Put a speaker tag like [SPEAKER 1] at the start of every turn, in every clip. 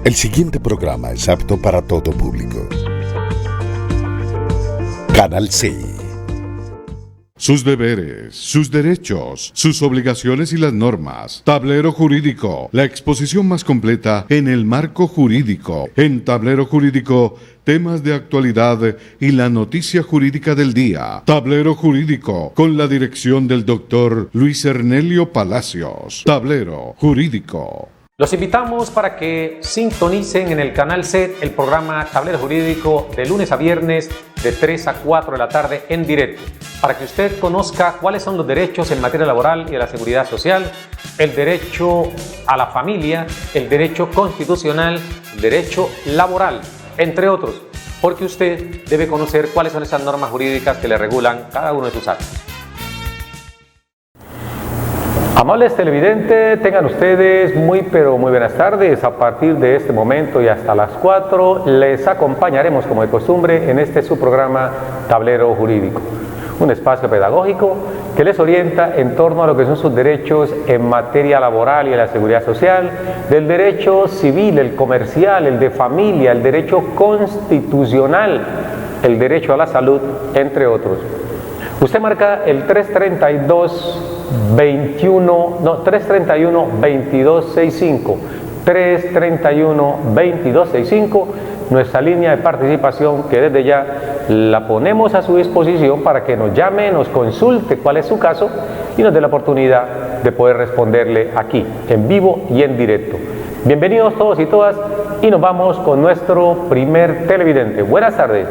[SPEAKER 1] El siguiente programa es apto para todo público. Canal C.
[SPEAKER 2] Sus deberes, sus derechos, sus obligaciones y las normas. Tablero Jurídico, la exposición más completa en el marco jurídico. En Tablero Jurídico, temas de actualidad y la noticia jurídica del día. Tablero Jurídico, con la dirección del doctor Luis Ernelio Palacios. Tablero Jurídico.
[SPEAKER 3] Los invitamos para que sintonicen en el canal C el programa Tablero Jurídico de lunes a viernes de 3 a 4 de la tarde en directo, para que usted conozca cuáles son los derechos en materia laboral y de la seguridad social, el derecho a la familia, el derecho constitucional, el derecho laboral, entre otros, porque usted debe conocer cuáles son esas normas jurídicas que le regulan cada uno de sus actos. Amables televidentes, tengan ustedes muy buenas tardes. A partir de este momento y hasta las 4 les acompañaremos como de costumbre en este su programa Tablero Jurídico, un espacio pedagógico que les orienta en torno a lo que son sus derechos en materia laboral y de la seguridad social, del derecho civil, el comercial, el de familia, el derecho constitucional, el derecho a la salud, entre otros. Usted marca el 331-2265, 331-2265, nuestra línea de participación, que desde ya la ponemos a su disposición para que nos llame, nos consulte cuál es su caso y nos dé la oportunidad de poder responderle aquí, en vivo y en directo. Bienvenidos todos y todas y nos vamos con nuestro primer televidente. Buenas tardes.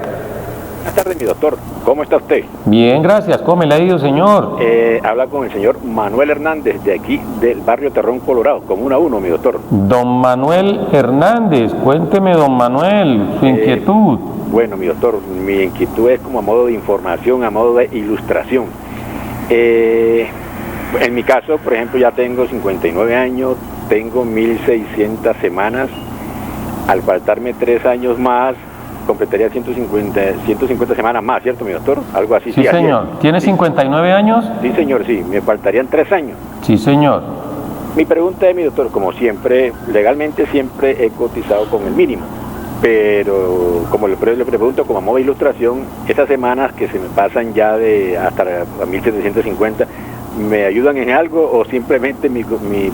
[SPEAKER 4] Buenas tardes, mi doctor. ¿Cómo está usted?
[SPEAKER 3] Bien, gracias. ¿Cómo me le ha ido, señor?
[SPEAKER 4] Habla con el señor Manuel Hernández, de aquí, del barrio Terrón, Colorado, Comuna 1, mi doctor.
[SPEAKER 3] Don Manuel Hernández, cuénteme, don Manuel, su inquietud.
[SPEAKER 4] Bueno, mi doctor, mi inquietud es como a modo de información, a modo de ilustración. En mi caso, por ejemplo, ya tengo 59 años, tengo 1.600 semanas. Al faltarme 3 años más, completaría 150 semanas más, ¿cierto, mi doctor? Algo así.
[SPEAKER 3] Sí, señor. ¿Tiene 59 años?
[SPEAKER 4] Sí, señor, sí. Me faltarían 3 años.
[SPEAKER 3] Sí, señor.
[SPEAKER 4] Mi pregunta es, mi doctor, como siempre, legalmente siempre he cotizado con el mínimo, pero como le pregunto, como a modo de ilustración, esas semanas que se me pasan ya de hasta 1.750, ¿me ayudan en algo o simplemente mi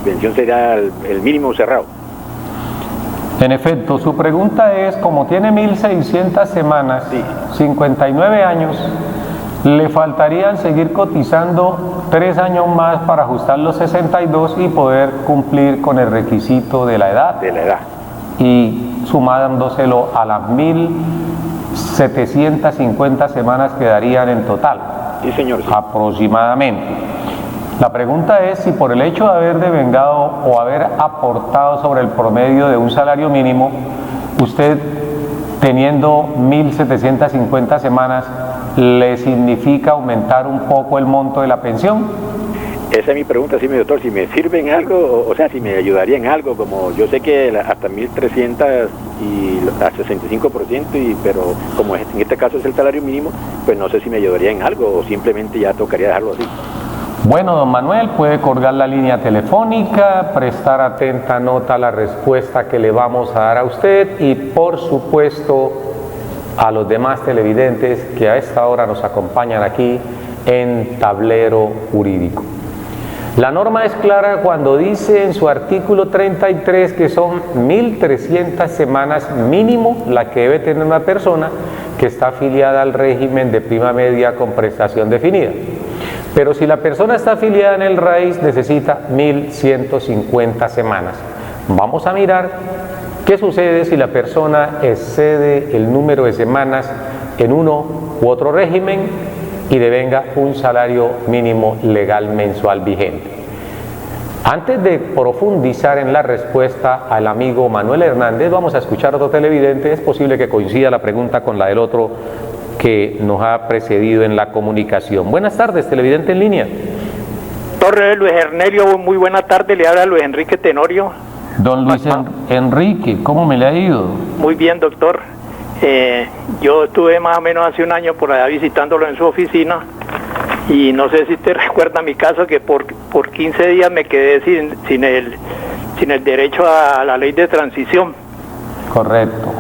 [SPEAKER 4] pensión será el mínimo cerrado?
[SPEAKER 3] En efecto, su pregunta es, como tiene 1.600 semanas,
[SPEAKER 4] sí,
[SPEAKER 3] 59 años, le faltarían seguir cotizando 3 años más para ajustar los 62 y poder cumplir con el requisito de la edad.
[SPEAKER 4] De la edad.
[SPEAKER 3] Y sumándoselo a las 1.750 semanas que darían en total.
[SPEAKER 4] Sí, señor. Sí.
[SPEAKER 3] Aproximadamente. La pregunta es si por el hecho de haber devengado o haber aportado sobre el promedio de un salario mínimo, usted teniendo 1.750 semanas, ¿le significa aumentar un poco el monto de la pensión?
[SPEAKER 4] Esa es mi pregunta, sí, mi doctor, si me sirve en algo, o sea, si me ayudaría en algo, como yo sé que hasta 1.300 y a 65%, pero como en este caso es el salario mínimo, pues no sé si me ayudaría en algo o simplemente ya tocaría dejarlo así.
[SPEAKER 3] Bueno, don Manuel, puede colgar la línea telefónica, prestar atenta nota a la respuesta que le vamos a dar a usted y, por supuesto, a los demás televidentes que a esta hora nos acompañan aquí en Tablero Jurídico. La norma es clara cuando dice en su artículo 33 que son 1.300 semanas mínimo la que debe tener una persona que está afiliada al régimen de prima media con prestación definida. Pero si la persona está afiliada en el RAIS, necesita 1.150 semanas. Vamos a mirar qué sucede si la persona excede el número de semanas en uno u otro régimen y devenga un salario mínimo legal mensual vigente. Antes de profundizar en la respuesta al amigo Manuel Hernández, vamos a escuchar a otro televidente. Es posible que coincida la pregunta con la del otro que nos ha precedido en la comunicación. Buenas tardes, televidente en línea.
[SPEAKER 5] Torre Luis Ernelio, muy buena tarde, le habla Luis Enrique Tenorio.
[SPEAKER 3] Don Luis Enrique, ¿cómo me le ha ido?
[SPEAKER 5] Muy bien, doctor. Yo estuve más o menos hace un año por allá visitándolo en su oficina y no sé si usted recuerda mi caso, que por 15 días me quedé sin el derecho a la ley de transición.
[SPEAKER 3] Correcto.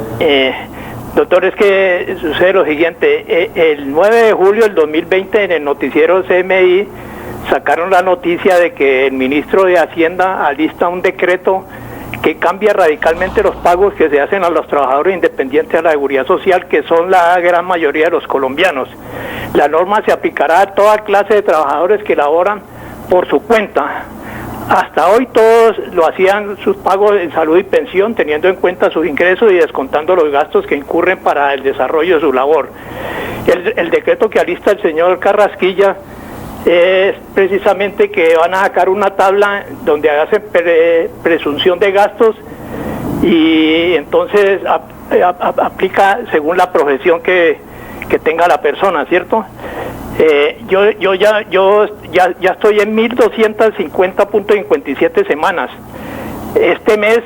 [SPEAKER 5] Doctor, es que sucede lo siguiente, el 9 de julio del 2020 en el noticiero CMI sacaron la noticia de que el ministro de Hacienda alista un decreto que cambia radicalmente los pagos que se hacen a los trabajadores independientes de la seguridad social, que son la gran mayoría de los colombianos. La norma se aplicará a toda clase de trabajadores que laboran por su cuenta. Hasta hoy todos lo hacían sus pagos en salud y pensión, teniendo en cuenta sus ingresos y descontando los gastos que incurren para el desarrollo de su labor. El decreto que alista el señor Carrasquilla es precisamente que van a sacar una tabla donde hacen presunción de gastos y entonces aplica según la profesión que tenga la persona, ¿cierto? Yo ya estoy en 1.250.57 semanas. Este mes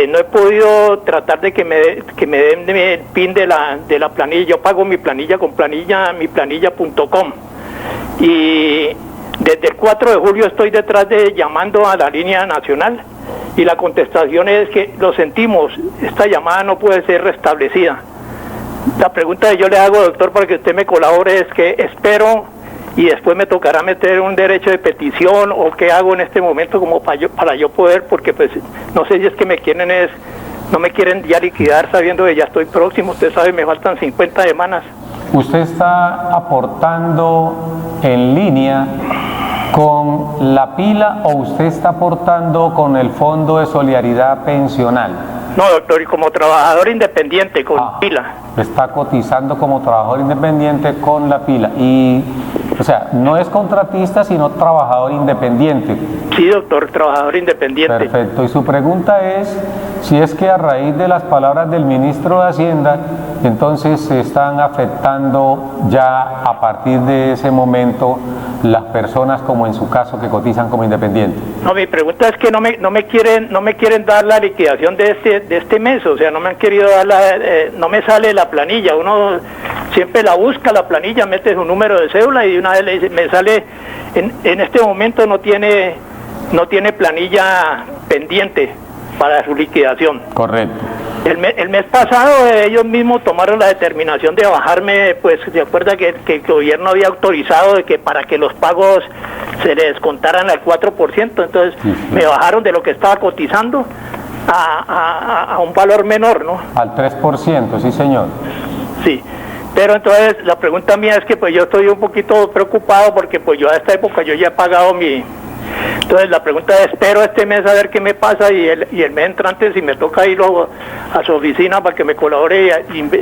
[SPEAKER 5] no he podido tratar de que me den el PIN de la planilla. Yo pago mi planilla con miplanilla.com. Y desde el 4 de julio estoy detrás llamando a la línea nacional y la contestación es que lo sentimos, esta llamada no puede ser restablecida. La pregunta que yo le hago, doctor, para que usted me colabore es que espero y después me tocará meter un derecho de petición o qué hago en este momento como para yo poder, porque pues no sé si es que no me quieren ya liquidar sabiendo que ya estoy próximo, usted sabe, me faltan 50 semanas.
[SPEAKER 3] ¿Usted está aportando en línea con la pila o usted está aportando con el Fondo de Solidaridad Pensional?
[SPEAKER 5] No, doctor, y como trabajador independiente con pila.
[SPEAKER 3] Está cotizando como trabajador independiente con la pila. Y, o sea, no es contratista, sino trabajador independiente.
[SPEAKER 5] Sí, doctor, trabajador independiente.
[SPEAKER 3] Perfecto. Y su pregunta es si es que a raíz de las palabras del ministro de Hacienda, entonces se están afectando ya a partir de ese momento las personas, como en su caso, que cotizan como independientes.
[SPEAKER 5] No, mi pregunta es que no me quieren dar la liquidación de este mes, o sea, no me han querido dar no me sale la planilla. Uno siempre la busca, la planilla, mete su número de cédula y una vez le dice, me sale, en este momento no tiene planilla pendiente para su liquidación.
[SPEAKER 3] Correcto.
[SPEAKER 5] El mes pasado ellos mismos tomaron la determinación de bajarme, pues se acuerda que el gobierno había autorizado de que para que los pagos se le descontaran al 4%, entonces me bajaron de lo que estaba cotizando a un valor menor, ¿no? Al
[SPEAKER 3] 3%, sí señor.
[SPEAKER 5] Sí, pero entonces la pregunta mía es que pues yo estoy un poquito preocupado porque pues yo a esta época yo ya he pagado Entonces la pregunta es, espero este mes a ver qué me pasa y el mes entrante si me toca ir a su oficina para que me colabore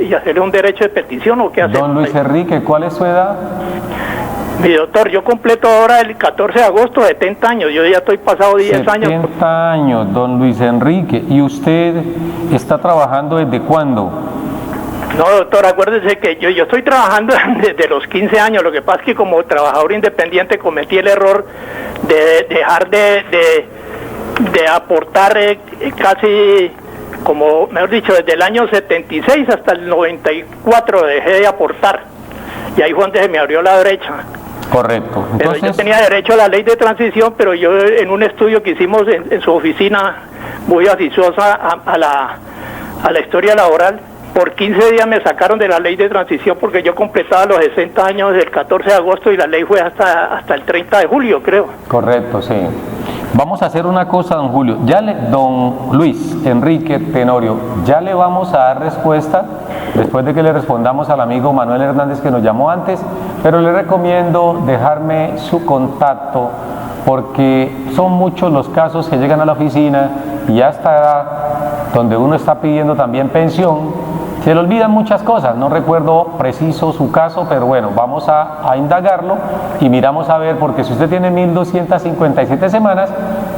[SPEAKER 5] y hacerle un derecho de petición o qué hacer.
[SPEAKER 3] Don Luis Enrique, ¿cuál es su edad?
[SPEAKER 5] Mi doctor, yo completo ahora el 14 de agosto 70 años, yo ya estoy pasado 10 años.
[SPEAKER 3] 70 años, don Luis Enrique. ¿Y usted está trabajando desde cuándo?
[SPEAKER 5] No, doctor, acuérdese que yo estoy trabajando desde los 15 años, lo que pasa es que como trabajador independiente cometí el error de dejar de aportar casi, como mejor dicho, desde el año 76 hasta el 94 dejé de aportar y ahí fue donde se me abrió la brecha.
[SPEAKER 3] Correcto. Entonces,
[SPEAKER 5] pero yo tenía derecho a la ley de transición, pero yo en un estudio que hicimos en su oficina muy aficionada a la historia laboral, por 15 días me sacaron de la ley de transición porque yo completaba los 60 años el 14 de agosto y la ley fue hasta el 30 de julio, creo.
[SPEAKER 3] Correcto, sí. Vamos a hacer una cosa, don Julio. Don Luis Enrique Tenorio, ya le vamos a dar respuesta después de que le respondamos al amigo Manuel Hernández que nos llamó antes, pero le recomiendo dejarme su contacto porque son muchos los casos que llegan a la oficina y a esta edad donde uno está pidiendo también pensión, se le olvidan muchas cosas. No recuerdo preciso su caso, pero bueno, vamos a indagarlo y miramos a ver, porque si usted tiene 1.257 semanas,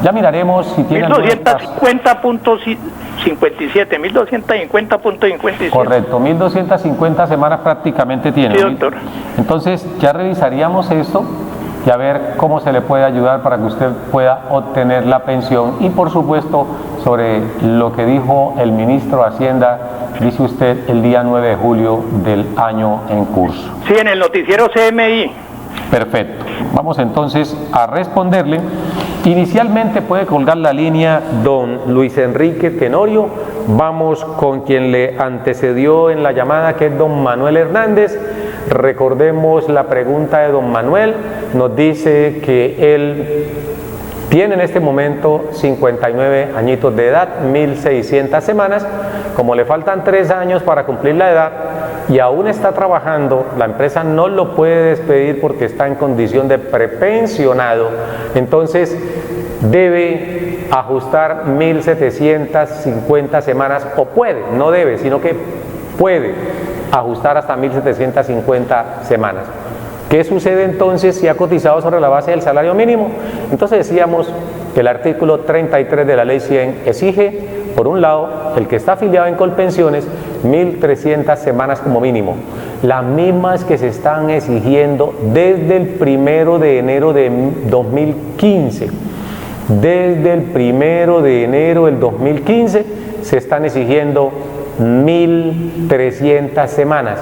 [SPEAKER 3] ya miraremos si tiene
[SPEAKER 5] 1.250.57, 1.250.57.
[SPEAKER 3] Correcto, 1.250 semanas prácticamente tiene.
[SPEAKER 5] Sí, doctor.
[SPEAKER 3] Entonces ya revisaríamos esto y a ver cómo se le puede ayudar para que usted pueda obtener la pensión. Y por supuesto, sobre lo que dijo el ministro de Hacienda, dice usted el día 9 de julio del año en curso.
[SPEAKER 5] Sí, en el noticiero CMI.
[SPEAKER 3] Perfecto. Vamos entonces a responderle. Inicialmente puede colgar la línea don Luis Enrique Tenorio Vamos con quien le antecedió en la llamada, que es don Manuel Hernández. Recordemos la pregunta de don Manuel. Nos dice que él tiene en este momento 59 añitos de edad, 1600 semanas. Como le faltan 3 años para cumplir la edad y aún está trabajando, la empresa no lo puede despedir porque está en condición de prepensionado. Entonces debe ajustar 1750 semanas, o puede, no debe, sino que puede ajustar hasta 1750 semanas. ¿Qué sucede entonces si ha cotizado sobre la base del salario mínimo? Entonces decíamos que el artículo 33 de la ley 100 exige, por un lado, el que está afiliado en Colpensiones, 1300 semanas como mínimo, las mismas que se están exigiendo desde el 1 de enero de 2015. Desde el 1 de enero del 2015 se están exigiendo 1300 semanas.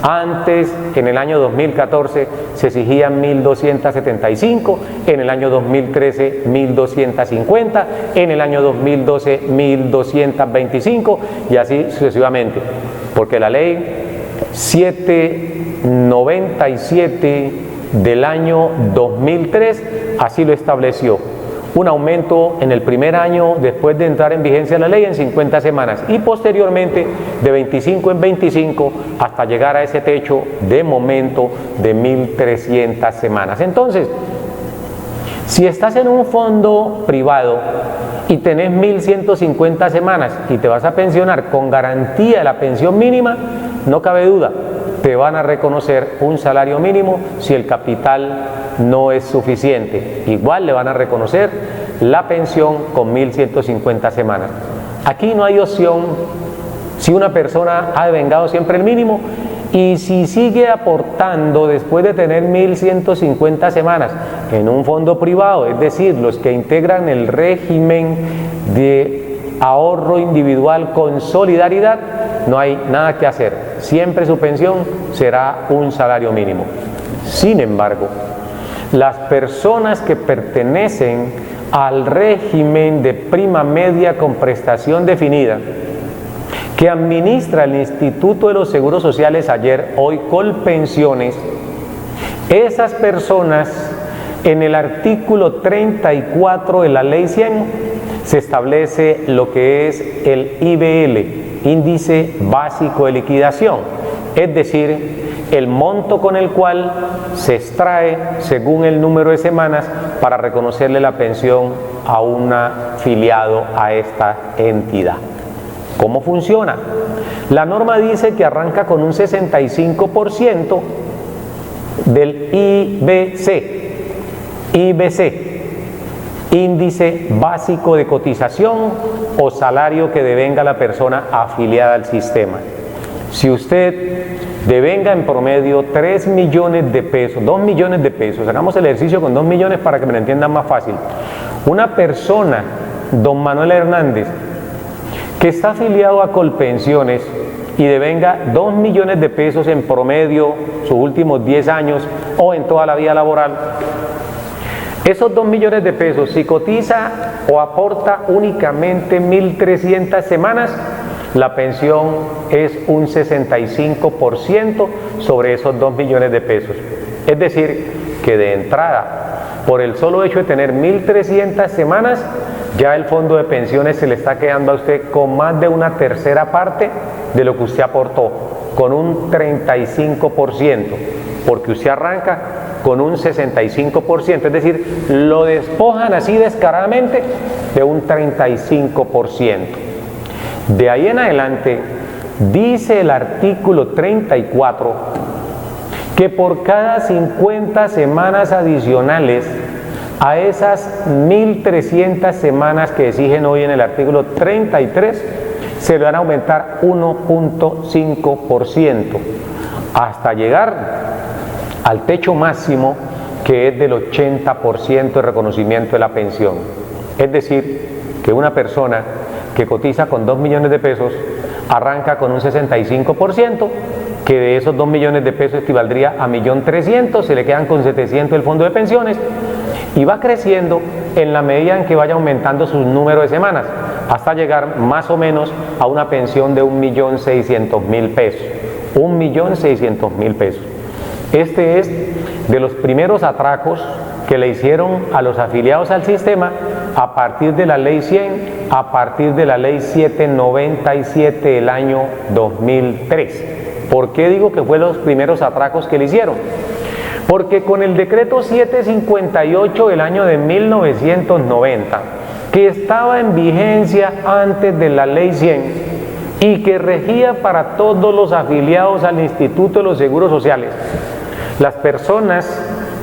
[SPEAKER 3] Antes, en el año 2014, se exigían 1275, en el año 2013, 1250, en el año 2012, 1225 y así sucesivamente. Porque la ley 797 del año 2003 así lo estableció. Un aumento en el primer año después de entrar en vigencia la ley en 50 semanas y posteriormente de 25 en 25 hasta llegar a ese techo de momento de 1300 semanas. Entonces, si estás en un fondo privado y tenés 1150 semanas y te vas a pensionar con garantía de la pensión mínima, no cabe duda, te van a reconocer un salario mínimo si el capital no es suficiente. Igual le van a reconocer la pensión con 1150 semanas. Aquí no hay opción si una persona ha devengado siempre el mínimo y si sigue aportando después de tener 1150 semanas en un fondo privado, es decir, los que integran el régimen de ahorro individual con solidaridad, no hay nada que hacer. Siempre su pensión será un salario mínimo. Sin embargo, las personas que pertenecen al régimen de prima media con prestación definida, que administra el Instituto de los Seguros Sociales, ayer, hoy Colpensiones, esas personas, en el artículo 34 de la ley 100, se establece lo que es el IBL, Índice Básico de Liquidación, es decir, el monto con el cual se extrae según el número de semanas para reconocerle la pensión a un afiliado a esta entidad. ¿Cómo funciona? La norma dice que arranca con un 65% del IBC, Índice Básico de Cotización o salario que devenga la persona afiliada al sistema. Si usted devenga en promedio 3 millones de pesos, 2 millones de pesos, hagamos el ejercicio con 2 millones para que me lo entiendan más fácil. Una persona, don Manuel Hernández, que está afiliado a Colpensiones y devenga 2 millones de pesos en promedio sus últimos 10 años o en toda la vida laboral, esos 2 millones de pesos, si cotiza o aporta únicamente 1300 semanas, la pensión es un 65% sobre esos 2 millones de pesos. Es decir, que de entrada, por el solo hecho de tener 1300 semanas, ya el fondo de pensiones se le está quedando a usted con más de una tercera parte de lo que usted aportó, con un 35%, porque usted arranca con un 65%, es decir, lo despojan así descaradamente de un 35%. De ahí en adelante, dice el artículo 34 que por cada 50 semanas adicionales a esas 1300 semanas que exigen hoy en el artículo 33, se le van a aumentar 1.5% hasta llegar al techo máximo, que es del 80% de reconocimiento de la pensión. Es decir, que una persona que cotiza con 2 millones de pesos arranca con un 65%, que de esos 2 millones de pesos equivaldría a 1.300.000, se le quedan con 700 el fondo de pensiones y va creciendo en la medida en que vaya aumentando su número de semanas. hasta llegar más o menos a una pensión de 1.600.000 pesos. 1.600.000 pesos. Este es de los primeros atracos que le hicieron a los afiliados al sistema a partir de la ley 100, a partir de la ley 797 del año 2003. ¿Por qué digo que fue los primeros atracos que le hicieron? Porque con el decreto 758 del año de 1990, que estaba en vigencia antes de la ley 100 y que regía para todos los afiliados al Instituto de los Seguros Sociales, las personas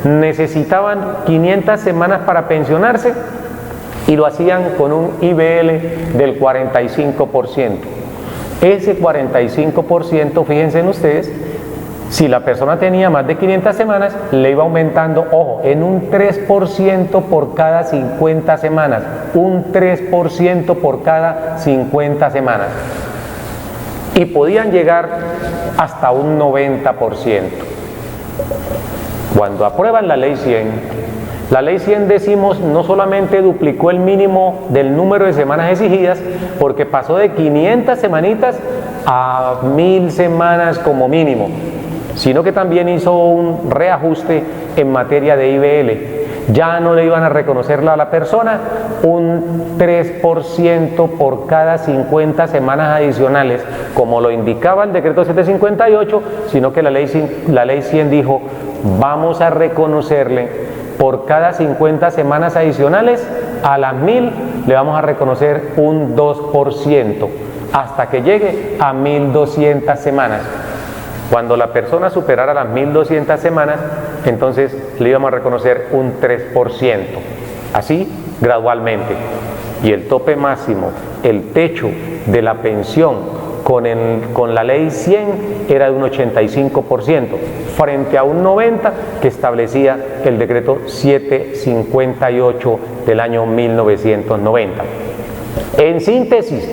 [SPEAKER 3] necesitaban 500 semanas para pensionarse y lo hacían con un IBL del 45%. Ese 45%, fíjense en ustedes, si la persona tenía más de 500 semanas, le iba aumentando, ojo, en un 3% por cada 50 semanas. Un 3% por cada 50 semanas. Y podían llegar hasta un 90%. Cuando aprueban la ley 100 decimos no solamente duplicó el mínimo del número de semanas exigidas, porque pasó de 500 semanitas a 1000 semanas como mínimo, sino que también hizo un reajuste en materia de IBL. Ya no le iban a reconocer a la persona un 3% por cada 50 semanas adicionales, como lo indicaba el decreto 758, sino que la ley 100 dijo, vamos a reconocerle por cada 50 semanas adicionales, a las 1000 le vamos a reconocer un 2%, hasta que llegue a 1200 semanas. Cuando la persona superara las 1200 semanas, entonces le íbamos a reconocer un 3%, así gradualmente. Y el tope máximo, el techo de la pensión con la ley 100 era de un 85%, frente a un 90% que establecía el decreto 758 del año 1990. En síntesis,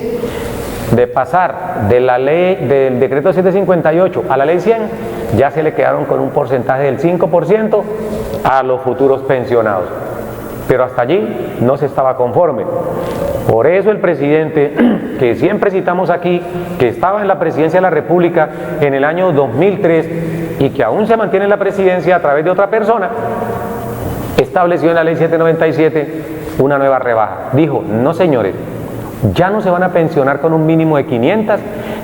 [SPEAKER 3] de pasar de la ley del decreto 758 a la ley 100, ya se le quedaron con un porcentaje del 5% a los futuros pensionados. Pero hasta allí no se estaba conforme. Por eso el presidente, que siempre citamos aquí, que estaba en la presidencia de la República en el año 2003 y que aún se mantiene en la presidencia a través de otra persona, estableció en la ley 797 una nueva rebaja. Dijo, no señores, ya no se van a pensionar con un mínimo de 500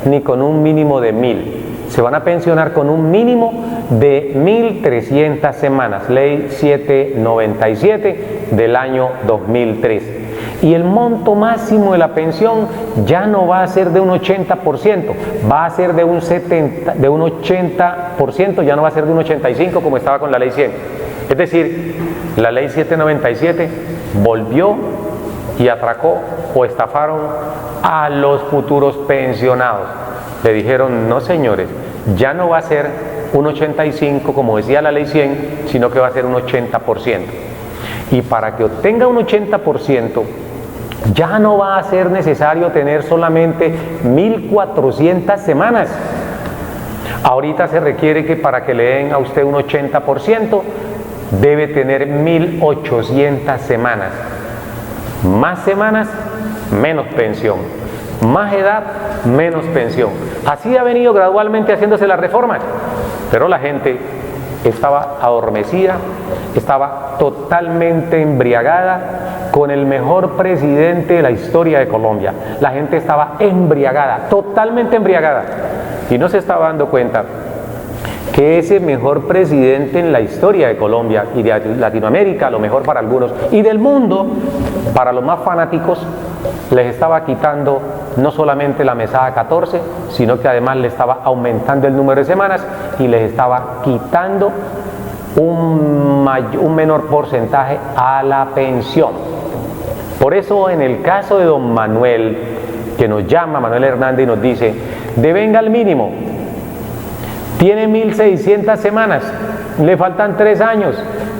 [SPEAKER 3] ni con un mínimo de 1000. Se van a pensionar con un mínimo de 1300 semanas, ley 797 del año 2003. Y el monto máximo de la pensión ya no va a ser de un 80%, va a ser de un 80%, ya no va a ser de un 85% como estaba con la ley 100. Es decir, la ley 797 volvió y atracó o estafaron a los futuros pensionados. Le dijeron, no señores, ya no va a ser un 85% como decía la ley 100, sino que va a ser un 80%. Y para que obtenga un 80%, ya no va a ser necesario tener solamente 1400 semanas. Ahorita se requiere que para que le den a usted un 80%, debe tener 1800 semanas. Más semanas, menos pensión. Más edad, menos pensión. Así ha venido gradualmente haciéndose las reformas, pero la gente estaba adormecida, estaba totalmente embriagada con el mejor presidente de la historia de Colombia. La gente estaba embriagada, totalmente embriagada, y no se estaba dando cuenta que ese mejor presidente en la historia de Colombia y de Latinoamérica, a lo mejor para algunos, y del mundo, para los más fanáticos, les estaba quitando no solamente la mesada 14, sino que además le estaba aumentando el número de semanas y les estaba quitando un menor porcentaje a la pensión. Por eso en el caso de don Manuel, que nos llama Manuel Hernández y nos dice, devenga el mínimo, tiene 1600 semanas, le faltan 3 años,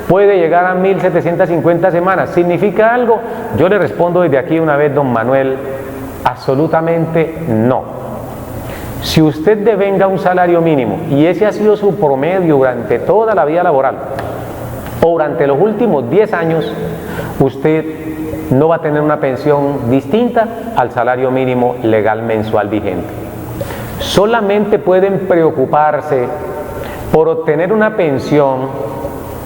[SPEAKER 3] puede llegar a 1750 semanas, ¿significa algo? Yo le respondo desde aquí una vez, don Manuel, absolutamente no. Si usted devenga un salario mínimo y ese ha sido su promedio durante toda la vida laboral o durante los últimos 10 años, usted no va a tener una pensión distinta al salario mínimo legal mensual vigente. Solamente pueden preocuparse por obtener una pensión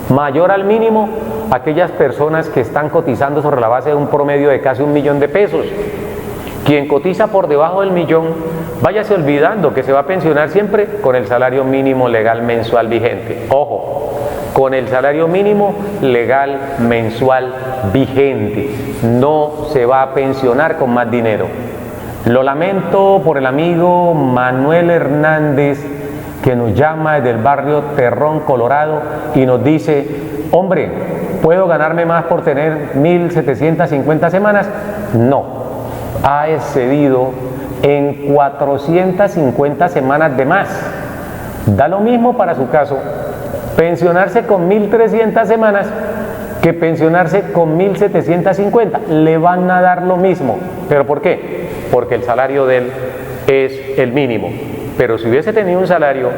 [SPEAKER 3] mayor al mínimo aquellas personas que están cotizando sobre la base de un promedio de casi 1 millón de pesos. Quien cotiza por debajo del millón, váyase olvidando que se va a pensionar siempre con el salario mínimo legal mensual vigente. Ojo, con el salario mínimo legal mensual vigente. No se va a pensionar con más dinero. Lo lamento por el amigo Manuel Hernández, que nos llama desde el barrio Terrón, Colorado, y nos dice: hombre, ¿puedo ganarme más por tener 1.750 semanas? No, ha excedido en 450 semanas de más. Da lo mismo para su caso pensionarse con 1.300 semanas que pensionarse con 1.750. Le van a dar lo mismo. ¿Pero por qué? Porque el salario de él es el mínimo. Pero si hubiese tenido un salario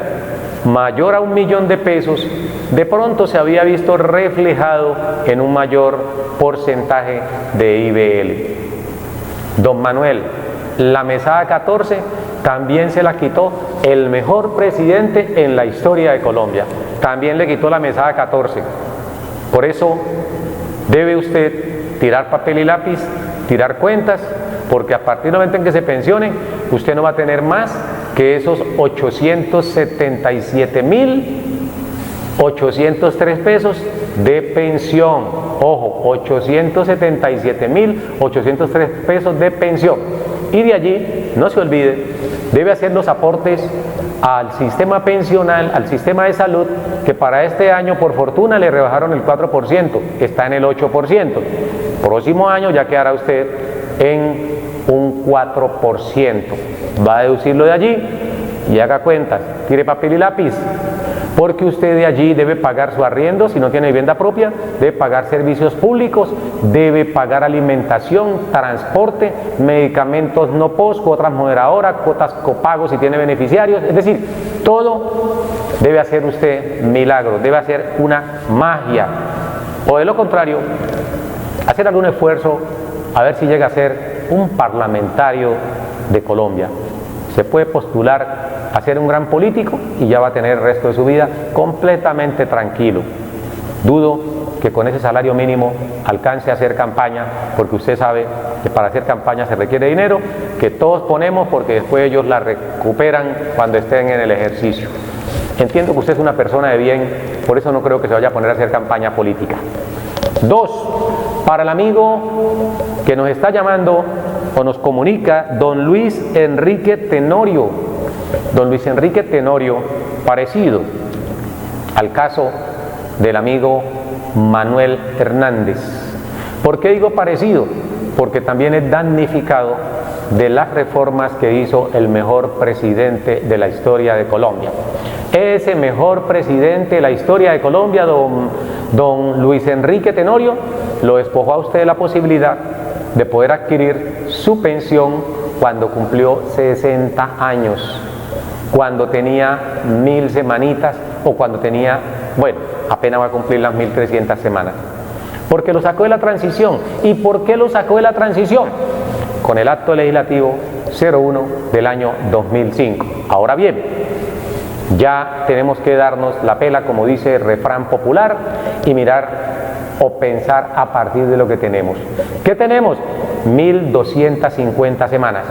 [SPEAKER 3] mayor a 1 millón de pesos, de pronto se había visto reflejado en un mayor porcentaje de IBL. Don Manuel, la mesada 14 también se la quitó el mejor presidente en la historia de Colombia. También le quitó la mesada 14. Por eso debe usted tirar papel y lápiz, tirar cuentas, porque a partir del momento en que se pensione, usted no va a tener más que esos 877.803 pesos de pensión. Ojo, 877.803 pesos de pensión. Y de allí, no se olvide, debe hacer los aportes al sistema pensional, al sistema de salud, que para este año por fortuna le rebajaron el 4%, está en el 8%. Próximo año ya quedará usted en un 4%. Va a deducirlo de allí y haga cuentas, tire papel y lápiz, porque usted de allí debe pagar su arriendo si no tiene vivienda propia, debe pagar servicios públicos, debe pagar alimentación, transporte, medicamentos no POS, cuotas moderadoras, cuotas copagos si tiene beneficiarios, es decir, todo debe hacer usted milagros, debe hacer una magia, o de lo contrario, hacer algún esfuerzo a ver si llega a ser un parlamentario de Colombia. Se puede postular a ser un gran político y ya va a tener el resto de su vida completamente tranquilo. Dudo que con ese salario mínimo alcance a hacer campaña, porque usted sabe que para hacer campaña se requiere dinero, que todos ponemos porque después ellos la recuperan cuando estén en el ejercicio. Entiendo que usted es una persona de bien, por eso no creo que se vaya a poner a hacer campaña política. 2. Para el amigo que nos está llamando o nos comunica, don Luis Enrique Tenorio. Don Luis Enrique Tenorio, parecido al caso del amigo Manuel Hernández. ¿Por qué digo parecido? Porque también es damnificado de las reformas que hizo el mejor presidente de la historia de Colombia. Ese mejor presidente de la historia de Colombia, don Luis Enrique Tenorio, lo despojó a usted de la posibilidad de poder adquirir su pensión cuando cumplió 60 años, cuando tenía 1000 semanitas o cuando tenía, bueno, apenas va a cumplir las 1300 semanas. Porque lo sacó de la transición. ¿Y por qué lo sacó de la transición? Con el acto legislativo 01 del año 2005. Ahora bien, ya tenemos que darnos la pela, como dice el refrán popular, y mirar o pensar a partir de lo que tenemos. ¿Qué tenemos? 1250 semanas.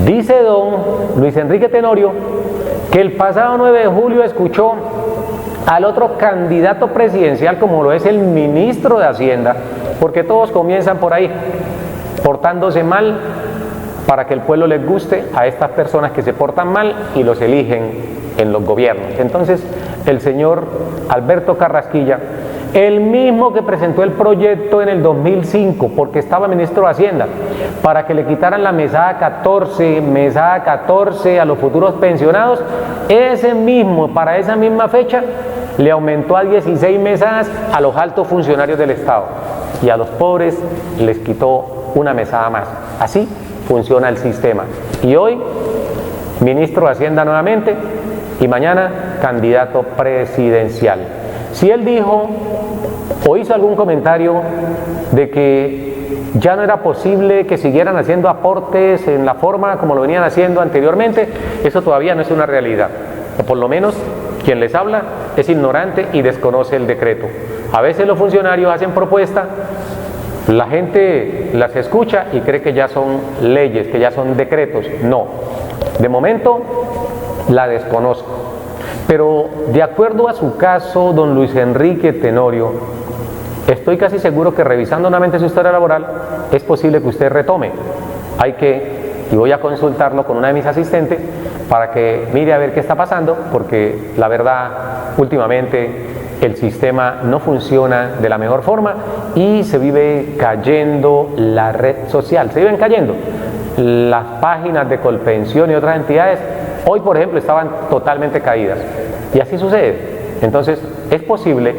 [SPEAKER 3] Dice don Luis Enrique Tenorio que el pasado 9 de julio escuchó al otro candidato presidencial, como lo es el ministro de Hacienda, porque todos comienzan por ahí, portándose mal para que el pueblo les guste a estas personas que se portan mal y los eligen en los gobiernos. Entonces, el señor Alberto Carrasquilla, el mismo que presentó el proyecto en el 2005, porque estaba ministro de Hacienda, para que le quitaran la mesada 14 a los futuros pensionados, ese mismo, para esa misma fecha, le aumentó a 16 mesadas a los altos funcionarios del Estado, y a los pobres les quitó una mesada más. Así funciona el sistema. Y hoy, ministro de Hacienda nuevamente, y mañana candidato presidencial. Si él dijo o hizo algún comentario de que ya no era posible que siguieran haciendo aportes en la forma como lo venían haciendo anteriormente, eso todavía no es una realidad, o por lo menos quien les habla es ignorante y desconoce el decreto. A veces los funcionarios hacen propuestas, la gente las escucha y cree que ya son leyes, que ya son decretos. No, de momento la desconozco. Pero de acuerdo a su caso, don Luis Enrique Tenorio, estoy casi seguro que revisando nuevamente su historia laboral, es posible que usted retome. Y voy a consultarlo con una de mis asistentes para que mire a ver qué está pasando, porque la verdad, últimamente el sistema no funciona de la mejor forma y se vive cayendo la red social, se viven cayendo las páginas de Colpensión y otras entidades. Hoy, por ejemplo, estaban totalmente caídas y así sucede. Entonces, es posible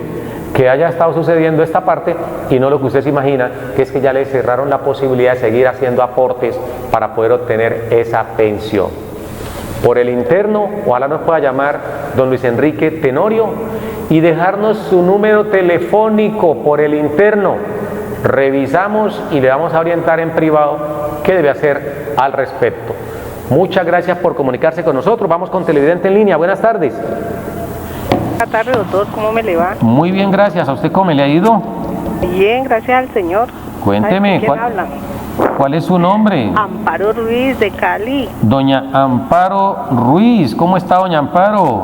[SPEAKER 3] que haya estado sucediendo esta parte y no lo que usted se imagina, que es que ya le cerraron la posibilidad de seguir haciendo aportes para poder obtener esa pensión. Por el interno, ojalá nos pueda llamar don Luis Enrique Tenorio y dejarnos su número telefónico por el interno. Revisamos y le vamos a orientar en privado qué debe hacer al respecto. Muchas gracias por comunicarse con nosotros. Vamos con televidente en línea. Buenas tardes.
[SPEAKER 6] Buenas tardes, doctor. ¿Cómo me le va?
[SPEAKER 3] Muy bien, gracias. ¿A usted cómo le ha ido?
[SPEAKER 6] Bien, gracias al Señor.
[SPEAKER 3] Cuénteme,
[SPEAKER 6] ¿Quién habla?
[SPEAKER 3] ¿cuál es su nombre?
[SPEAKER 6] Amparo Ruiz, de Cali.
[SPEAKER 3] Doña Amparo Ruiz. ¿Cómo está, doña Amparo?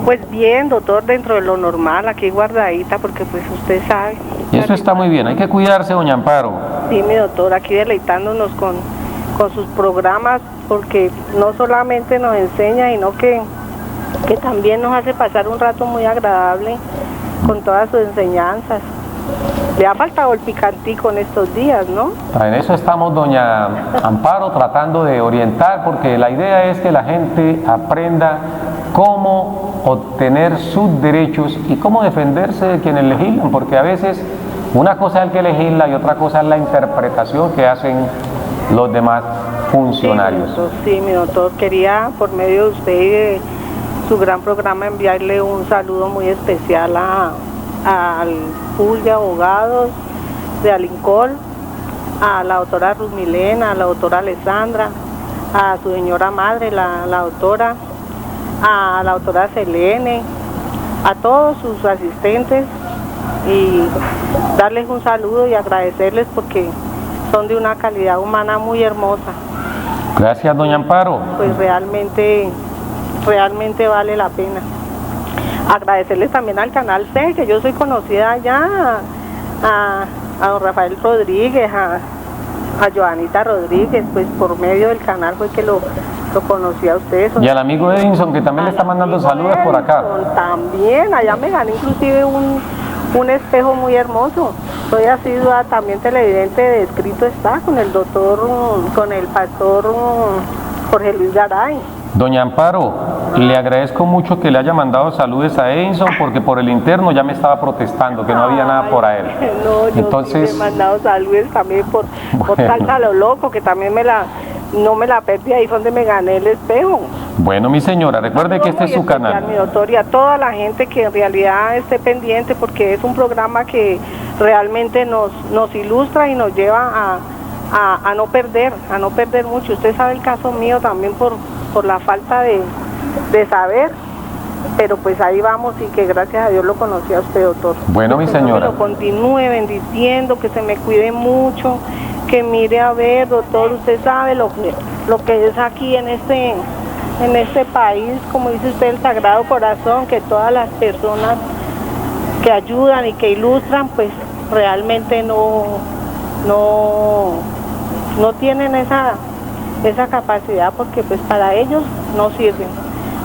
[SPEAKER 6] Pues bien, doctor, dentro de lo normal, aquí guardadita, porque pues usted sabe.
[SPEAKER 3] Eso está muy bien. Hay que cuidarse, doña Amparo.
[SPEAKER 6] Sí, mi doctor, aquí deleitándonos con sus programas, porque no solamente nos enseña, sino que también nos hace pasar un rato muy agradable con todas sus enseñanzas. Le ha faltado el picantico en estos días, ¿no?
[SPEAKER 3] En eso estamos, doña Amparo, tratando de orientar, porque la idea es que la gente aprenda cómo obtener sus derechos y cómo defenderse de quienes legislan, porque a veces una cosa es el que legisla y otra cosa es la interpretación que hacen los demás funcionarios.
[SPEAKER 6] Sí, mi doctor, quería por medio de usted y de su gran programa enviarle un saludo muy especial al pool de abogados de Alincol, a la doctora Ruth Milena, a la doctora Alessandra, a su señora madre, la doctora, a la doctora Selene, a todos sus asistentes, y darles un saludo y agradecerles porque son de una calidad humana muy hermosa.
[SPEAKER 3] Gracias, doña Amparo.
[SPEAKER 6] Pues realmente vale la pena. Agradecerles también al Canal C, que yo soy conocida allá, a don Rafael Rodríguez, a Joanita Rodríguez, pues por medio del canal fue que lo conocí a ustedes.
[SPEAKER 3] Y al amigo Edinson, que también le está mandando saludos por acá.
[SPEAKER 6] También, allá me gané inclusive un espejo muy hermoso. Soy asidua también televidente de Escrito Está con el pastor Jorge Luis Garay.
[SPEAKER 3] Doña Amparo, le agradezco mucho que le haya mandado saludos a Edinson, porque por el interno ya me estaba protestando que no había nada por a él.
[SPEAKER 6] No, yo
[SPEAKER 3] entonces
[SPEAKER 6] sí le he mandado saludos también por Salsa lo Loco, que también no me la perdí, ahí fue donde me gané el espejo.
[SPEAKER 3] Bueno, mi señora, recuerde que este es su canal.
[SPEAKER 6] Mi doctor, y a toda la gente que en realidad esté pendiente, porque es un programa que realmente nos ilustra y nos lleva a no perder mucho. Usted sabe el caso mío también por la falta de saber, pero pues ahí vamos, y que gracias a Dios lo conocí a usted, doctor.
[SPEAKER 3] Bueno, mi señora.
[SPEAKER 6] Que lo continúe bendiciendo, que se me cuide mucho, que mire a ver, doctor, usted sabe lo que es aquí en este país, como dice usted, el Sagrado Corazón, que todas las personas que ayudan y que ilustran, pues realmente no tienen esa capacidad, porque pues para ellos no sirven,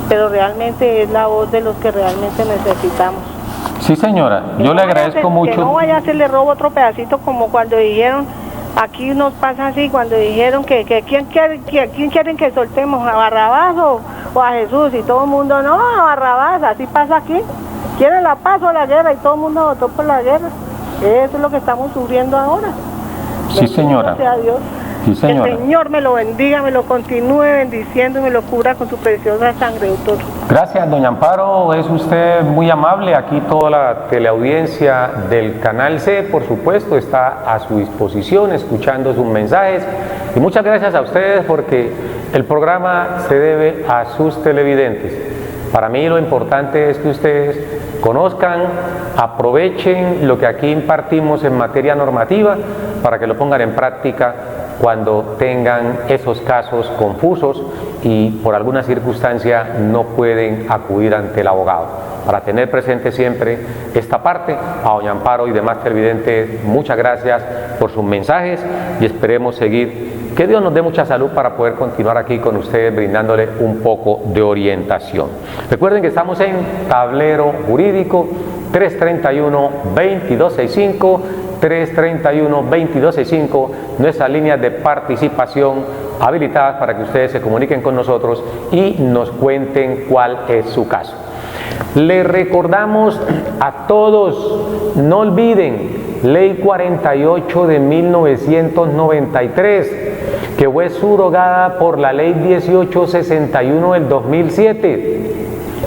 [SPEAKER 6] pero realmente es la voz de los que realmente necesitamos.
[SPEAKER 3] Sí, señora, yo le agradezco mucho.
[SPEAKER 6] Que no vaya a hacerle robo otro pedacito, como cuando dijeron, aquí nos pasa así, cuando dijeron que quién quieren que soltemos, a Barrabás o a Jesús, y todo el mundo, no, a Barrabás, así pasa aquí, quieren la paz o la guerra, y todo el mundo votó por la guerra. Eso es lo que estamos sufriendo ahora.
[SPEAKER 3] Sí, señora.
[SPEAKER 6] Gracias a Dios.
[SPEAKER 3] Sí, señora.
[SPEAKER 6] El Señor me lo bendiga, me lo continúe bendiciendo y me lo cubra con su preciosa sangre, doctor.
[SPEAKER 3] Gracias, doña Amparo, es usted muy amable. Aquí toda la teleaudiencia del Canal C, por supuesto, está a su disposición escuchando sus mensajes. Y muchas gracias a ustedes porque el programa se debe a sus televidentes. Para mí lo importante es que ustedes conozcan, aprovechen lo que aquí impartimos en materia normativa para que lo pongan en práctica cuando tengan esos casos confusos y por alguna circunstancia no pueden acudir ante el abogado. Para tener presente siempre esta parte, a doña Amparo y demás televidentes, muchas gracias por sus mensajes y esperemos seguir. Que Dios nos dé mucha salud para poder continuar aquí con ustedes brindándole un poco de orientación. Recuerden que estamos en Tablero Jurídico 331-2265, 331-2265, nuestras líneas de participación habilitadas para que ustedes se comuniquen con nosotros y nos cuenten cuál es su caso. Les recordamos a todos, no olviden, Ley 48 de 1993, que fue subrogada por la Ley 1861 del 2007,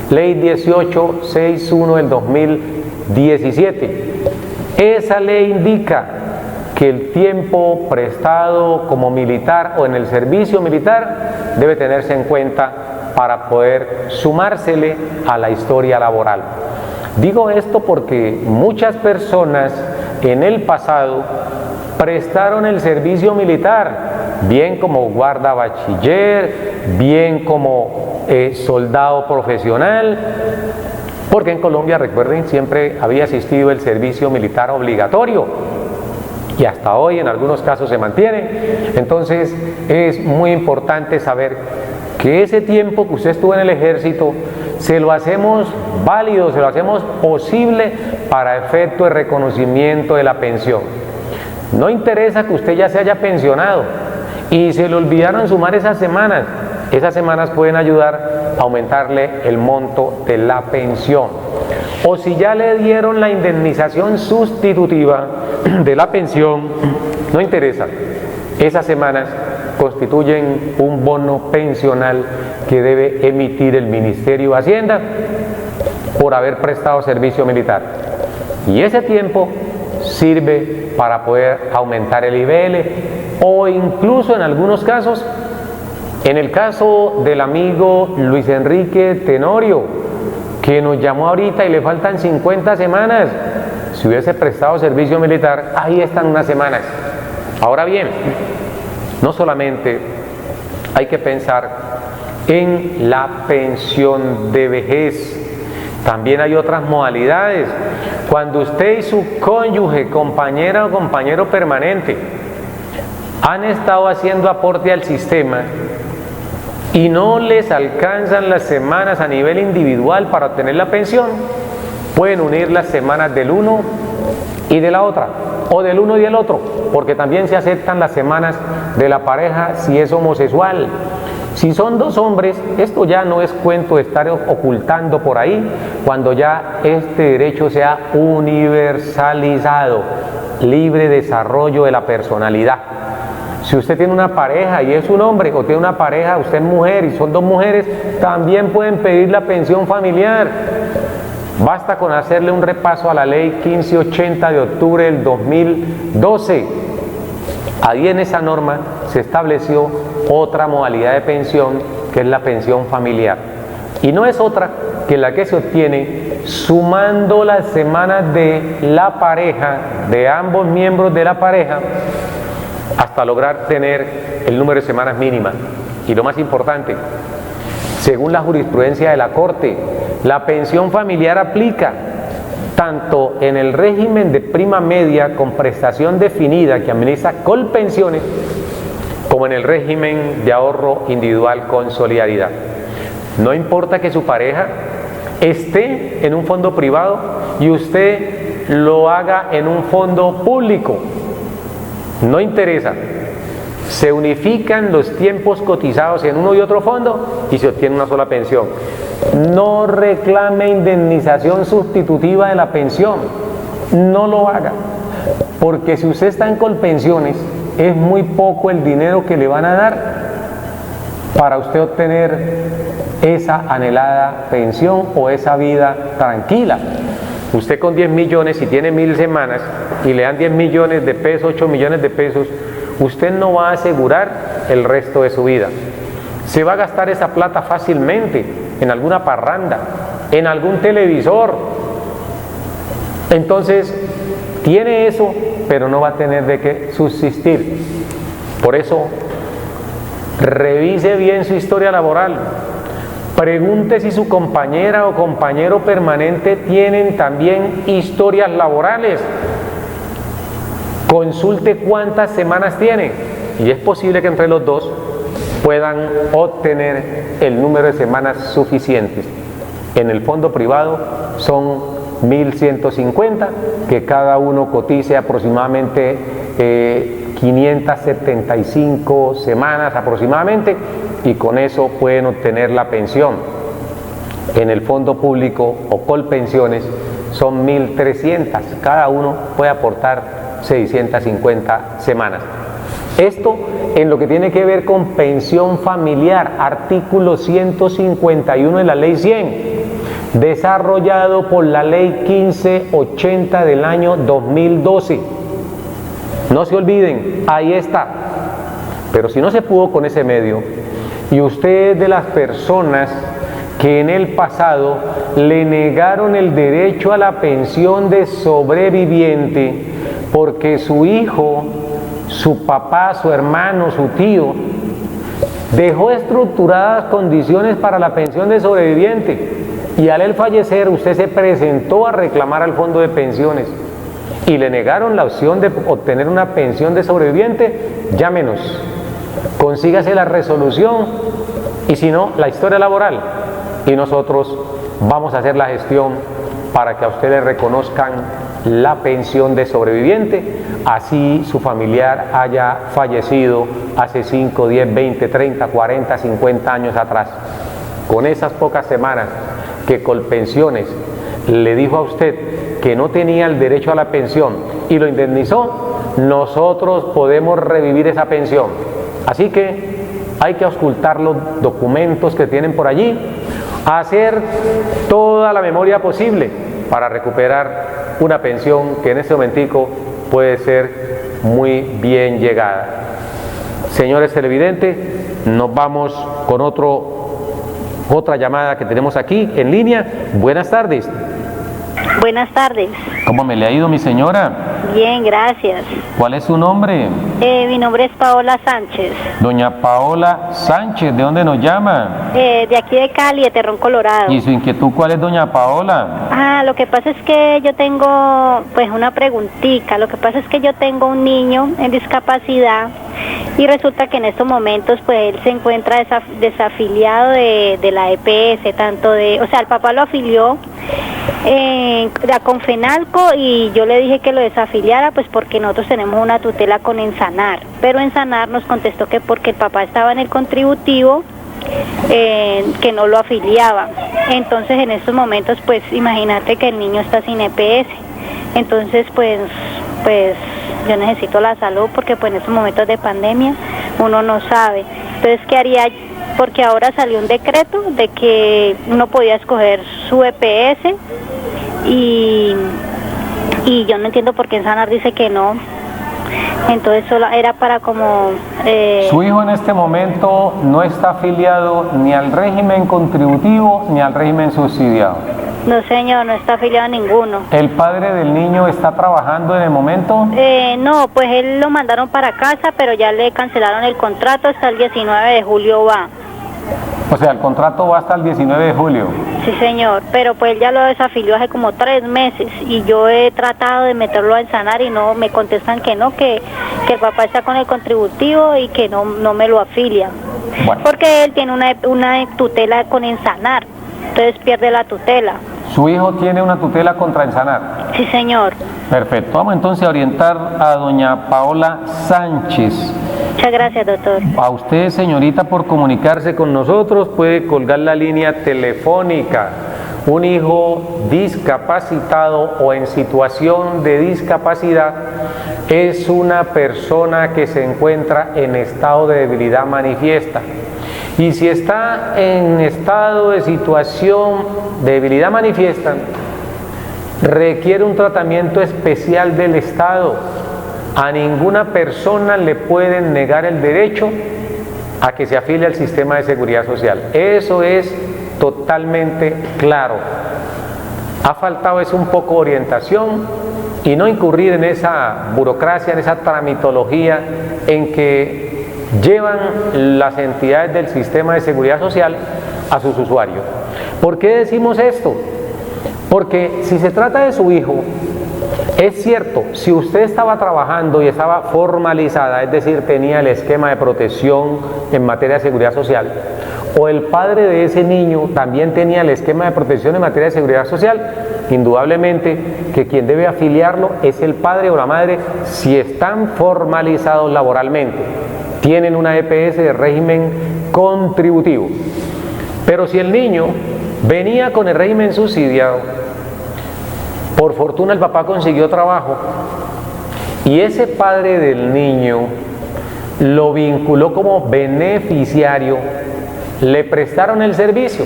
[SPEAKER 3] Ley 1861 del 2017. Esa ley indica que el tiempo prestado como militar o en el servicio militar debe tenerse en cuenta para poder sumársele a la historia laboral. Digo esto porque muchas personas en el pasado prestaron el servicio militar, bien como guarda bachiller, bien como soldado profesional, porque en Colombia, recuerden, siempre había existido el servicio militar obligatorio y hasta hoy en algunos casos se mantiene. Entonces es muy importante saber que ese tiempo que usted estuvo en el ejército se lo hacemos válido, se lo hacemos posible para efecto de reconocimiento de la pensión. No interesa que usted ya se haya pensionado y se le olvidaron sumar esas semanas pueden ayudar a aumentarle el monto de la pensión. O si ya le dieron la indemnización sustitutiva de la pensión, no interesa, esas semanas constituyen un bono pensional que debe emitir el Ministerio de Hacienda por haber prestado servicio militar. Y ese tiempo sirve para poder aumentar el IBL o incluso en algunos casos, en el caso del amigo Luis Enrique Tenorio, que nos llamó ahorita y le faltan 50 semanas, si hubiese prestado servicio militar, ahí están unas semanas. Ahora bien, no solamente hay que pensar en la pensión de vejez, también hay otras modalidades. Cuando usted y su cónyuge, compañera o compañero permanente, han estado haciendo aporte al sistema y no les alcanzan las semanas a nivel individual para obtener la pensión, pueden unir las semanas del uno y de la otra, o del uno y del otro, porque también se aceptan las semanas de la pareja si es homosexual. Si son dos hombres, esto ya no es cuento de estar ocultando por ahí, cuando ya este derecho sea universalizado, libre desarrollo de la personalidad. Si usted tiene una pareja y es un hombre, o tiene una pareja, usted es mujer y son dos mujeres, también pueden pedir la pensión familiar. Basta con hacerle un repaso a la ley 1580 de octubre del 2012. Ahí en esa norma se estableció otra modalidad de pensión, que es la pensión familiar. Y no es otra que la que se obtiene sumando las semanas de la pareja, de ambos miembros de la pareja, hasta lograr tener el número de semanas mínima. Y lo más importante, según la jurisprudencia de la Corte, la pensión familiar aplica tanto en el régimen de prima media con prestación definida que administra Colpensiones, como en el régimen de ahorro individual con solidaridad. No importa que su pareja esté en un fondo privado y usted lo haga en un fondo público, no interesa. Se unifican los tiempos cotizados en uno y otro fondo y se obtiene una sola pensión. No reclame indemnización sustitutiva de la pensión, no lo haga, porque si usted está en Colpensiones es muy poco el dinero que le van a dar para usted obtener esa anhelada pensión o esa vida tranquila. Usted con 10 millones, si tiene 1000 semanas y le dan 10 millones de pesos, 8 millones de pesos, usted no va a asegurar el resto de su vida. Se va a gastar esa plata fácilmente en alguna parranda, en algún televisor. Entonces, tiene eso, pero no va a tener de qué subsistir. Por eso, revise bien su historia laboral. Pregunte si su compañera o compañero permanente tienen también historias laborales. Consulte cuántas semanas tienen y es posible que entre los dos puedan obtener el número de semanas suficientes. En el fondo privado son 1150, que cada uno cotice aproximadamente 575 semanas aproximadamente, y con eso pueden obtener la pensión. En el fondo público o Colpensiones son 1300, cada uno puede aportar 650 semanas. Esto en lo que tiene que ver con pensión familiar, artículo 151 de la ley 100, desarrollado por la ley 1580 del año 2012. No se olviden, ahí está. Pero si no se pudo con ese medio, y usted es de las personas que en el pasado le negaron el derecho a la pensión de sobreviviente porque su hijo, su papá, su hermano, su tío dejó estructuradas condiciones para la pensión de sobreviviente, y al él fallecer usted se presentó a reclamar al fondo de pensiones y le negaron la opción de obtener una pensión de sobreviviente, llámenos, consígase la resolución, y si no, la historia laboral, y nosotros vamos a hacer la gestión para que a usted le reconozcan la pensión de sobreviviente, así su familiar haya fallecido hace 5, 10, 20, 30, 40, 50 años atrás. Con esas pocas semanas que Colpensiones le dijo a usted que no tenía el derecho a la pensión y lo indemnizó, nosotros podemos revivir esa pensión. Así que hay que auscultar los documentos que tienen por allí, hacer toda la memoria posible para recuperar una pensión que en este momentico puede ser muy bien llegada. Señores televidentes, nos vamos con otra llamada que tenemos aquí en línea. Buenas tardes.
[SPEAKER 7] Buenas tardes.
[SPEAKER 3] ¿Cómo me le ha ido, mi señora?
[SPEAKER 7] Bien, gracias.
[SPEAKER 3] ¿Cuál es su nombre?
[SPEAKER 7] Mi nombre es Paola Sánchez.
[SPEAKER 3] Doña Paola Sánchez, ¿de dónde nos llama?
[SPEAKER 7] De aquí de Cali, de Terrón, Colorado.
[SPEAKER 3] ¿Y su inquietud cuál es, doña Paola?
[SPEAKER 7] Lo que pasa es que yo tengo, pues, una preguntita. Lo que pasa es que yo tengo un niño en discapacidad y resulta que en estos momentos, pues, él se encuentra desafiliado de la EPS, o sea, el papá lo afilió a Confenalco, y yo le dije que lo desafiliara, pues porque nosotros tenemos una tutela con Ensanar, pero Ensanar nos contestó que porque el papá estaba en el contributivo, que no lo afiliaba. Entonces en estos momentos, pues imagínate que el niño está sin EPS, entonces pues yo necesito la salud, porque pues en estos momentos de pandemia uno no sabe. Entonces, ¿qué haría? Porque ahora salió un decreto de que uno podía escoger su EPS, y yo no entiendo por qué Ensanar dice que no. Entonces solo era para como...
[SPEAKER 3] Su hijo en este momento no está afiliado ni al régimen contributivo ni al régimen subsidiado.
[SPEAKER 7] No, señor, no está afiliado a ninguno.
[SPEAKER 3] ¿El padre del niño está trabajando en el momento?
[SPEAKER 7] No, pues él lo mandaron para casa, pero ya le cancelaron el contrato, hasta el 19 de julio va.
[SPEAKER 3] O sea, el contrato va hasta el 19 de julio.
[SPEAKER 7] Sí, señor, pero pues él ya lo desafilió hace como 3 meses, y yo he tratado de meterlo a Ensanar y no, me contestan que no, que el papá está con el contributivo y que no me lo afilian. Bueno. Porque él tiene una tutela con Ensanar, entonces pierde la tutela.
[SPEAKER 3] ¿Su hijo tiene una tutela contra Ensanar?
[SPEAKER 7] Sí, señor.
[SPEAKER 3] Perfecto. Vamos entonces a orientar a doña Paola Sánchez.
[SPEAKER 7] Muchas gracias, doctor.
[SPEAKER 3] A usted, señorita, por comunicarse con nosotros, puede colgar la línea telefónica. Un hijo discapacitado o en situación de discapacidad es una persona que se encuentra en estado de debilidad manifiesta. Y si está en estado de situación de debilidad manifiesta, requiere un tratamiento especial del Estado. A ninguna persona le pueden negar el derecho a que se afilie al sistema de seguridad social. Eso es totalmente claro. Ha faltado es un poco de orientación y no incurrir en esa burocracia, en esa tramitología en que llevan las entidades del sistema de seguridad social a sus usuarios. ¿Por qué decimos esto? Porque si se trata de su hijo, es cierto, si usted estaba trabajando y estaba formalizada, es decir, tenía el esquema de protección en materia de seguridad social, o el padre de ese niño también tenía el esquema de protección en materia de seguridad social, indudablemente que quien debe afiliarlo es el padre o la madre si están formalizados laboralmente, tienen una EPS de régimen contributivo. Pero si el niño venía con el régimen subsidiado, por fortuna el papá consiguió trabajo y ese padre del niño lo vinculó como beneficiario, le prestaron el servicio,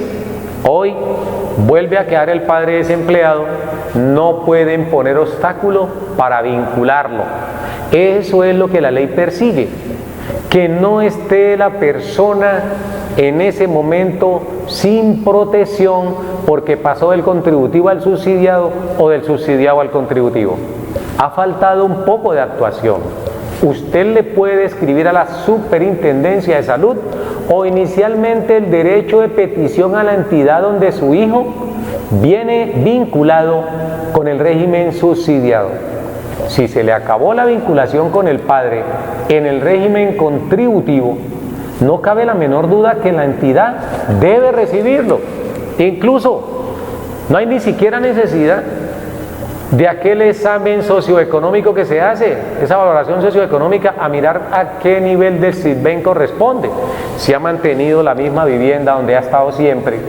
[SPEAKER 3] hoy vuelve a quedar el padre desempleado, no pueden poner obstáculo para vincularlo. Eso es lo que la ley persigue, que no esté la persona en ese momento sin protección porque pasó del contributivo al subsidiado o del subsidiado al contributivo. Ha faltado un poco de actuación. Usted le puede escribir a la Superintendencia de Salud o inicialmente el derecho de petición a la entidad donde su hijo viene vinculado con el régimen subsidiado. Si se le acabó la vinculación con el padre en el régimen contributivo, no cabe la menor duda que la entidad debe recibirlo. Incluso no hay ni siquiera necesidad de aquel examen socioeconómico que se hace, esa valoración socioeconómica, a mirar a qué nivel del SISBEN corresponde, si ha mantenido la misma vivienda donde ha estado siempre,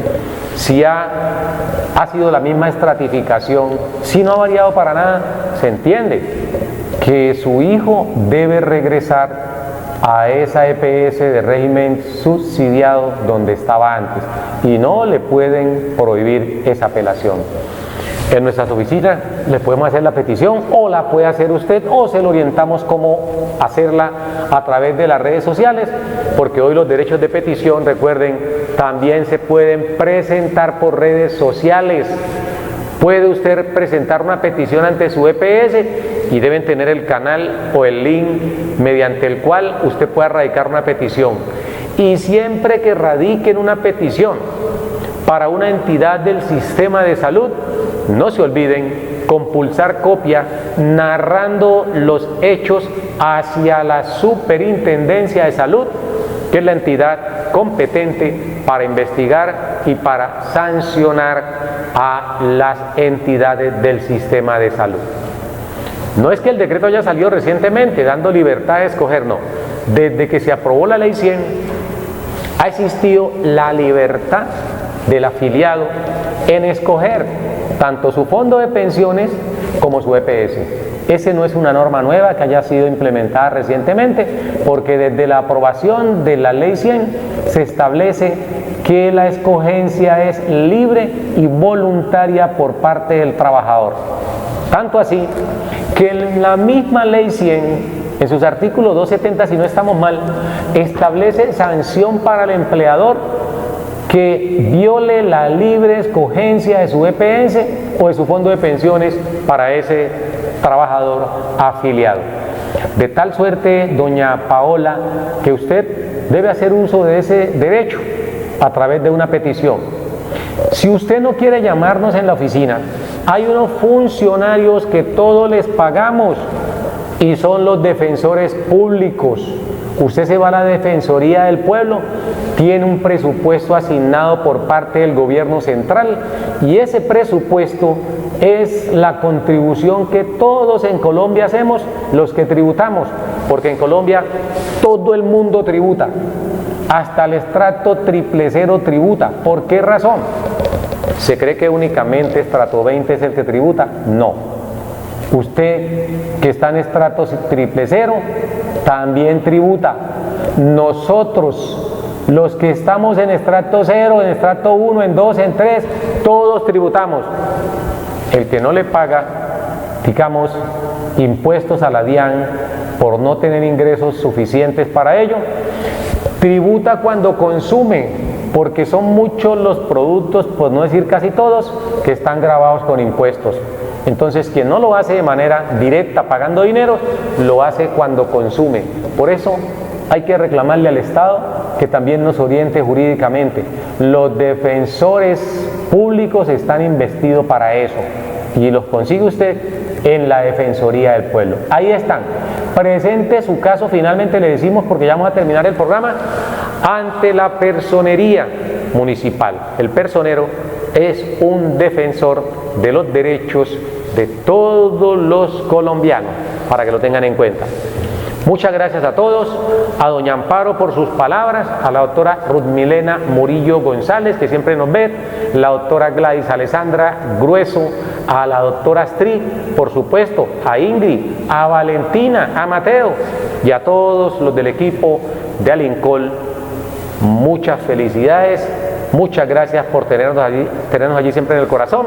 [SPEAKER 3] si ha sido la misma estratificación, si no ha variado para nada, se entiende que su hijo debe regresar a esa EPS de régimen subsidiado donde estaba antes y no le pueden prohibir esa apelación. En nuestras oficinas le podemos hacer la petición o la puede hacer usted o se lo orientamos cómo hacerla a través de las redes sociales, porque hoy los derechos de petición, recuerden, también se pueden presentar por redes sociales. Puede usted presentar una petición ante su EPS y deben tener el canal o el link mediante el cual usted pueda radicar una petición. Y siempre que radiquen una petición para una entidad del sistema de salud, no se olviden compulsar copia narrando los hechos hacia la Superintendencia de Salud, que es la entidad competente para investigar y para sancionar a las entidades del sistema de salud. No es que el decreto haya salido recientemente dando libertad de escoger, no. Desde que se aprobó la ley 100 ha existido la libertad del afiliado en escoger tanto su fondo de pensiones como su EPS. Ese no es una norma nueva que haya sido implementada recientemente, porque desde la aprobación de la ley 100 se establece que la escogencia es libre y voluntaria por parte del trabajador. Tanto así que en la misma ley 100, en sus artículos 270, si no estamos mal, establece sanción para el empleador que viole la libre escogencia de su EPS o de su fondo de pensiones para ese trabajador afiliado. De tal suerte, doña Paola, que usted debe hacer uso de ese derecho a través de una petición. Si usted no quiere llamarnos en la oficina, hay unos funcionarios que todos les pagamos y son los defensores públicos. Usted se va a la Defensoría del Pueblo, tiene un presupuesto asignado por parte del gobierno central y ese presupuesto es la contribución que todos en Colombia hacemos, los que tributamos, porque en Colombia todo el mundo tributa, hasta el estrato 000 tributa. ¿Por qué razón? ¿Se cree que únicamente estrato 20 es el que tributa? No. Usted que está en estrato 000 también tributa. Nosotros, los que estamos en estrato 0, en estrato 1, en 2, en 3, todos tributamos. El que no le paga, digamos, impuestos a la DIAN por no tener ingresos suficientes para ello, tributa cuando consume, porque son muchos los productos, por no decir casi todos, que están gravados con impuestos. Entonces, quien no lo hace de manera directa pagando dinero, lo hace cuando consume. Por eso hay que reclamarle al Estado que también nos oriente jurídicamente. Los defensores públicos están investidos para eso y los consigue usted en la Defensoría del Pueblo. Ahí están. Presente su caso, finalmente le decimos, porque ya vamos a terminar el programa, ante la personería municipal. El personero es un defensor de los derechos de todos los colombianos, para que lo tengan en cuenta. Muchas gracias a todos, a doña Amparo por sus palabras, a la doctora Rudmilena Murillo González, que siempre nos ve, la doctora Gladys Alessandra Grueso, a la doctora Astrid, por supuesto, a Ingrid, a Valentina, a Mateo y a todos los del equipo de Alincol. Muchas felicidades, muchas gracias por tenernos allí siempre en el corazón.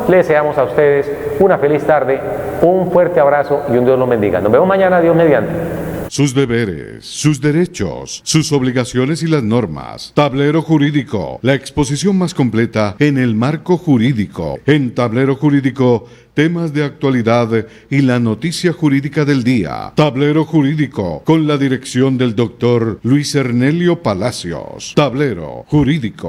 [SPEAKER 3] Les deseamos a ustedes una feliz tarde, un fuerte abrazo y un Dios los bendiga. Nos vemos mañana, Dios mediante.
[SPEAKER 2] Sus deberes, sus derechos, sus obligaciones y las normas. Tablero Jurídico, la exposición más completa en el marco jurídico. En Tablero Jurídico, temas de actualidad y la noticia jurídica del día. Tablero Jurídico, con la dirección del doctor Luis Ernelio Palacios. Tablero Jurídico.